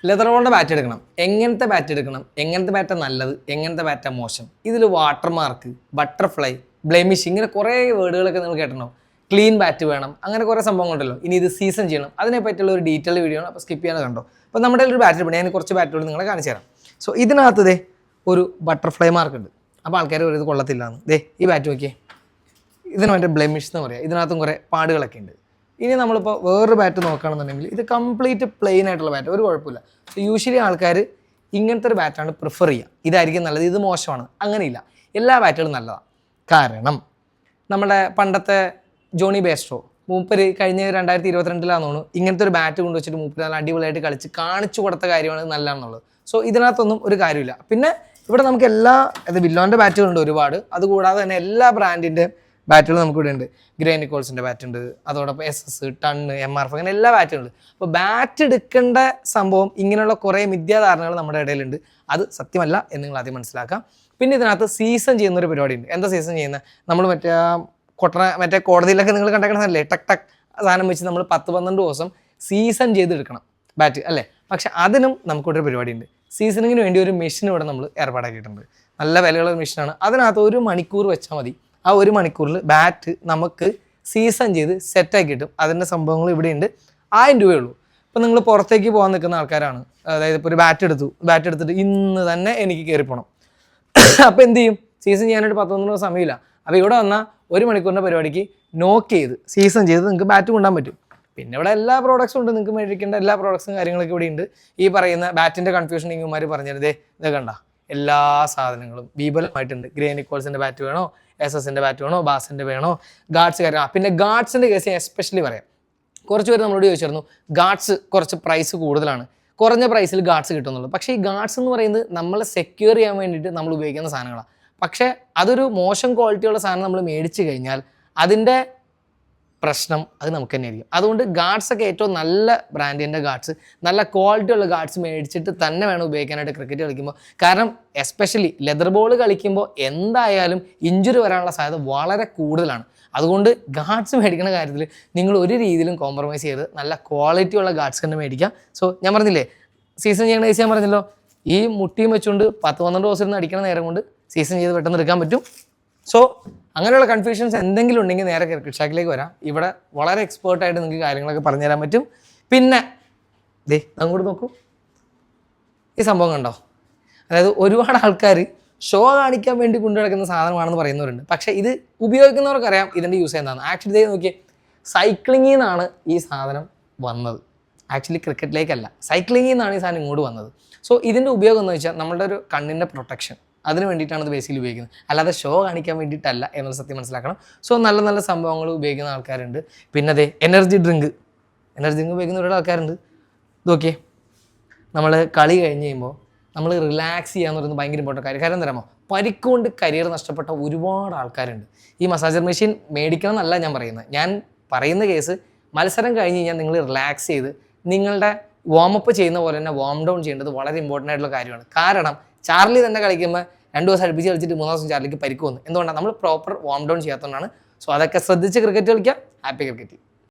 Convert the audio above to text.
Leather ബോളിൻ്റെ bat എടുക്കണം. എങ്ങനത്തെ bat എടുക്കണം, എങ്ങനത്തെ ബാറ്റാണ് നല്ലത്, എങ്ങനത്തെ ബാറ്റാണ് മോശം, ഇതിൽ വാട്ടർമാർക്ക്, ബട്ടർഫ്ലൈ, ബ്ലെമിഷ്, ഇങ്ങനെ കുറേ വേർഡുകളൊക്കെ നിങ്ങൾ കേട്ടിട്ടുണ്ടാവും. ക്ലീൻ ബാറ്റ് വേണം, അങ്ങനെ കുറേ സംഭവങ്ങളുണ്ടല്ലോ. ഇനി ഇത് സീസൺ ചെയ്യണം, അതിനെ പറ്റിയുള്ള ഒരു ഡീറ്റെയിൽ വീഡിയോ ആണ്. അപ്പോൾ സ്കിപ്പ് ചെയ്യാൻ കണ്ടോ. അപ്പോൾ നമ്മുടെ ഒരു ബാറ്റ് ഉണ്ട്, ഞാൻ കുറച്ച് ബാറ്റുകൾ നിങ്ങളെ കാണിച്ചു തരാം. സോ ഇതിനകത്ത് ഒരു ബട്ടർഫ്ലൈ മാർക്ക് ഉണ്ട്. അപ്പോൾ ആൾക്കാർ ഒരു ഇത് കൊള്ളത്തില്ലാന്ന്. ഈ ബാറ്റ് നോക്കിയേ, ഇതിന് മറ്റേ ബ്ലെമിഷ് എന്ന് പറയാം. ഇതിനകത്തും കുറേ പാടുകളൊക്കെ ഉണ്ട്. ഇനി നമ്മളിപ്പോൾ വേറൊരു ബാറ്റ് നോക്കുകയാണെന്നുണ്ടെങ്കിൽ ഇത് കംപ്ലീറ്റ് പ്ലെയിൻ ആയിട്ടുള്ള ബാറ്റ്, ഒരു കുഴപ്പമില്ല. സോ യൂഷ്വലി ആൾക്കാർ ഇങ്ങനത്തെ ഒരു ബാറ്റാണ് പ്രിഫർ ചെയ്യുക. ഇതായിരിക്കും നല്ലത്, ഇത് മോശമാണ്, അങ്ങനെയില്ല. എല്ലാ ബാറ്റുകളും നല്ലതാണ്. കാരണം നമ്മുടെ പണ്ടത്തെ ജോണി ബേസ്ട്രോ മൂപ്പര് കഴിഞ്ഞ 2022 തോന്നുന്നു ഇങ്ങനത്തെ ഒരു ബാറ്റ് കൊണ്ടുവച്ചിട്ട് മൂപ്പര് നല്ല അടിപൊളിയായിട്ട് കളിച്ച് കാണിച്ചു കൊടുത്ത കാര്യമാണ് നല്ലതാണെന്നുള്ളത്. സോ ഇതിനകത്തൊന്നും ഒരു കാര്യമില്ല. പിന്നെ ഇവിടെ നമുക്ക് വില്ലോൻ്റെ ബാറ്റുകളുണ്ട് ഒരുപാട്. അതുകൂടാതെ തന്നെ എല്ലാ ബ്രാൻഡിൻ്റെ ബാറ്റുകൾ നമുക്കിവിടെ ഉണ്ട്. ഗ്രേ നിക്കോൾസിൻ്റെ ബാറ്റ് ഉണ്ട്, അതോടൊപ്പം SS, ടണ്ണ്, MRF, അങ്ങനെ എല്ലാ ബാറ്റുകളും ഉണ്ട്. അപ്പോൾ ബാറ്റ് എടുക്കേണ്ട സംഭവം ഇങ്ങനെയുള്ള കുറേ മിഥ്യാധാരണകൾ നമ്മുടെ ഇടയിലുണ്ട്. അത് സത്യമല്ല എന്ന് നിങ്ങൾ ആദ്യം മനസ്സിലാക്കാം. പിന്നെ ഇതിനകത്ത് സീസൺ ചെയ്യുന്നൊരു പരിപാടി ഉണ്ട്. എന്താ സീസൺ ചെയ്യുന്നത്? നമ്മൾ മറ്റേ കോടതിയിലൊക്കെ നിങ്ങൾ കണ്ടേക്കണല്ലേ, ടക്ക് ടക്ക് സാധനം വെച്ച് നമ്മൾ 10-12 ദിവസം സീസൺ ചെയ്തെടുക്കണം ബാറ്റ് അല്ലേ. പക്ഷെ അതിനും നമുക്കിവിടെ ഒരു പരിപാടി ഉണ്ട്. സീസണിങ്ങിന് വേണ്ടി ഒരു മെഷീൻ ഇവിടെ നമ്മൾ ഏർപ്പാടാക്കിയിട്ടുണ്ട്. നല്ല വിലയുള്ള മെഷീനാണ്. അതിനകത്ത് 1 മണിക്കൂർ വെച്ചാൽ മതി. ആ 1 മണിക്കൂറിൽ ബാറ്റ് നമുക്ക് സീസൺ ചെയ്ത് സെറ്റാക്കി കിട്ടും. അതിൻ്റെ സംഭവങ്ങൾ ഇവിടെ ഉണ്ട്. 1000 രൂപയേ ഉള്ളൂ. ഇപ്പോൾ നിങ്ങൾ പുറത്തേക്ക് പോകാൻ നിൽക്കുന്ന ആൾക്കാരാണ്, അതായത് ഇപ്പോൾ ഒരു ബാറ്റ് എടുത്തിട്ട് ഇന്ന് തന്നെ എനിക്ക് കയറി പോകണം. അപ്പോൾ എന്ത് ചെയ്യും? സീസൺ ചെയ്യാനായിട്ട് 10-12 ദിവസം സമയമില്ല. അപ്പോൾ ഇവിടെ വന്നാൽ 1 മണിക്കൂറിൻ്റെ പരിപാടിക്ക് നോക്ക് ചെയ്ത് സീസൺ ചെയ്ത് നിങ്ങൾക്ക് ബാറ്റ് കൊണ്ടുപോകാൻ പറ്റും. പിന്നെ ഇവിടെ എല്ലാ പ്രോഡക്ട്സും ഉണ്ട്, നിങ്ങൾക്ക് മേടിക്കേണ്ട എല്ലാ പ്രോഡക്ട്സും കാര്യങ്ങളൊക്കെ ഇവിടെ ഉണ്ട്. ഈ പറയുന്ന ബാറ്റിൻ്റെ കൺഫ്യൂഷൻ ഇങ്ങന്മാർ പറഞ്ഞത് ഇത് കണ്ട എല്ലാ സാധനങ്ങളും വിപുലമായിട്ടുണ്ട്. ഗ്രേ നിക്കോൾസിൻ്റെ ബാറ്റ് വേണോ, SS-ൻ്റെ ബാറ്റ് വേണോ, ബാസിൻ്റെ വേണോ, ഗാർഡ്സ് കാര്യം. പിന്നെ ഗാർഡ്സിൻ്റെ കേസ് ഞാൻ എസ്പെഷ്യലി പറയാം. കുറച്ച് പേര് നമ്മളോട് ചോദിച്ചിരുന്നു ഗാർഡ്സ് കുറച്ച് പ്രൈസ് കൂടുതലാണ്, കുറഞ്ഞ പ്രൈസിൽ ഗാർഡ്സ് കിട്ടുന്നുള്ളൂ. പക്ഷേ ഈ ഗാർഡ്സ് എന്ന് പറയുന്നത് നമ്മൾ സെക്യൂർ ചെയ്യാൻ വേണ്ടിയിട്ട് നമ്മൾ ഉപയോഗിക്കുന്ന സാധനങ്ങളാണ്. പക്ഷേ അതൊരു മോശം ക്വാളിറ്റിയുള്ള സാധനം നമ്മൾ മേടിച്ച് കഴിഞ്ഞാൽ അതിൻ്റെ പ്രശ്നം അത് നമുക്ക് തന്നെ ആയിരിക്കും. അതുകൊണ്ട് ഗാർഡ്സൊക്കെ ഏറ്റവും നല്ല ബ്രാൻഡിൻ്റെ ഗാർഡ്സ്, നല്ല ക്വാളിറ്റി ഉള്ള ഗാർഡ്സ് മേടിച്ചിട്ട് തന്നെ വേണം ഉപയോഗിക്കാനായിട്ട് ക്രിക്കറ്റ് കളിക്കുമ്പോൾ. കാരണം എസ്പെഷ്യലി ലെതർ ബോൾ കളിക്കുമ്പോൾ എന്തായാലും ഇഞ്ചുറി വരാനുള്ള സാധ്യത വളരെ കൂടുതലാണ്. അതുകൊണ്ട് ഗാർഡ്സ് മേടിക്കുന്ന കാര്യത്തിൽ നിങ്ങൾ ഒരു രീതിയിലും കോംപ്രമൈസ് ചെയ്ത് നല്ല ക്വാളിറ്റി ഉള്ള ഗാർഡ്സ് തന്നെ മേടിക്കുക. സോ ഞാൻ പറഞ്ഞില്ലേ സീസൺ ചെയ്യണ കേസ്, ഞാൻ പറഞ്ഞല്ലോ ഈ മുട്ടിയും വെച്ചുകൊണ്ട് 10-12 ദിവസം ഇരുന്ന് അടിക്കണ നേരം കൊണ്ട് സീസൺ ചെയ്ത് പെട്ടെന്ന് എടുക്കാൻ പറ്റും. സോ അങ്ങനെയുള്ള കൺഫ്യൂഷൻസ് എന്തെങ്കിലും ഉണ്ടെങ്കിൽ നേരെ ക്രിക്കറ്റ് ഷാക്കിലേക്ക് വരാം. ഇവിടെ വളരെ എക്സ്പേർട്ടായിട്ട് നിങ്ങൾക്ക് കാര്യങ്ങളൊക്കെ പറഞ്ഞു തരാൻ പറ്റും. പിന്നെ അങ്ങോട്ട് നോക്കൂ, ഈ സംഭവം കണ്ടോ? അതായത് ഒരുപാട് ആൾക്കാർ ഷോ കാണിക്കാൻ വേണ്ടി കൊണ്ടു നടക്കുന്ന സാധനമാണെന്ന് പറയുന്നവരുണ്ട്. പക്ഷേ ഇത് ഉപയോഗിക്കുന്നവർക്കറിയാം ഇതിൻ്റെ യൂസ് എന്താണ്. ആക്ച്വലി നോക്കിയേ, സൈക്ലിങ്ങിൽ നിന്നാണ് ഈ സാധനം വന്നത്. ആക്ച്വലി ക്രിക്കറ്റിലേക്കല്ല, സൈക്ലിങ്ങിൽ നിന്നാണ് ഈ സാധനം ഇങ്ങോട്ട് വന്നത്. സോ ഇതിൻ്റെ ഉപയോഗം എന്ന് വെച്ചാൽ നമ്മളുടെ ഒരു കണ്ണിൻ്റെ പ്രൊട്ടക്ഷൻ, അതിന് വേണ്ടിയിട്ടാണ് ഇത് ബേസിക്കലി ഉപയോഗിക്കുന്നത്. അല്ലാതെ ഷോ കാണിക്കാൻ വേണ്ടിയിട്ടല്ല എന്നുള്ള സത്യം മനസ്സിലാക്കണം. സോ നല്ല നല്ല സംഭവങ്ങൾ ഉപയോഗിക്കുന്ന ആൾക്കാരുണ്ട്. പിന്നെ എനർജി ഡ്രിങ്ക് ഉപയോഗിക്കുന്ന ഒരുപാട് ആൾക്കാരുണ്ട്. നോക്കിയേ, നമ്മൾ കളി കഴിഞ്ഞ് കഴിയുമ്പോൾ നമ്മൾ റിലാക്സ് ചെയ്യാന്ന് പറയുന്നത് ഭയങ്കര ഇമ്പോർട്ടൻ്റ് കാര്യം. കാരണം എന്താ പറയുമ്പോൾ പരിക്കുകൊണ്ട് കരിയർ നഷ്ടപ്പെട്ട ഒരുപാട് ആൾക്കാരുണ്ട്. ഈ മസാജർ മെഷീൻ മേടിക്കണം എന്നല്ല ഞാൻ പറയുന്നത്. ഞാൻ പറയുന്ന കേസ്, മത്സരം കഴിഞ്ഞ് കഴിഞ്ഞാൽ നിങ്ങൾ റിലാക്സ് ചെയ്ത് നിങ്ങളുടെ വാമപ്പ് ചെയ്യുന്ന പോലെ തന്നെ വാം ഡൗൺ ചെയ്യേണ്ടത് വളരെ ഇമ്പോർട്ടൻ്റ് ആയിട്ടുള്ള കാര്യമാണ്. കാരണം ചാർലി തന്നെ കളിക്കുമ്പോൾ 2 ദിവസം അടുപ്പിച്ച് കളിച്ചിട്ട് 3 ദിവസം ചാർലിക്ക് പരിക്ക് വന്നു. എന്തുകൊണ്ടാണ്? നമ്മൾ പ്രോപ്പർ വാം ഡൗൺ ചെയ്യാത്തതുകൊണ്ടാണ്. സോ അതൊക്കെ ശ്രദ്ധിച്ച് ക്രിക്കറ്റ് കളിക്കുക. Happy cricket.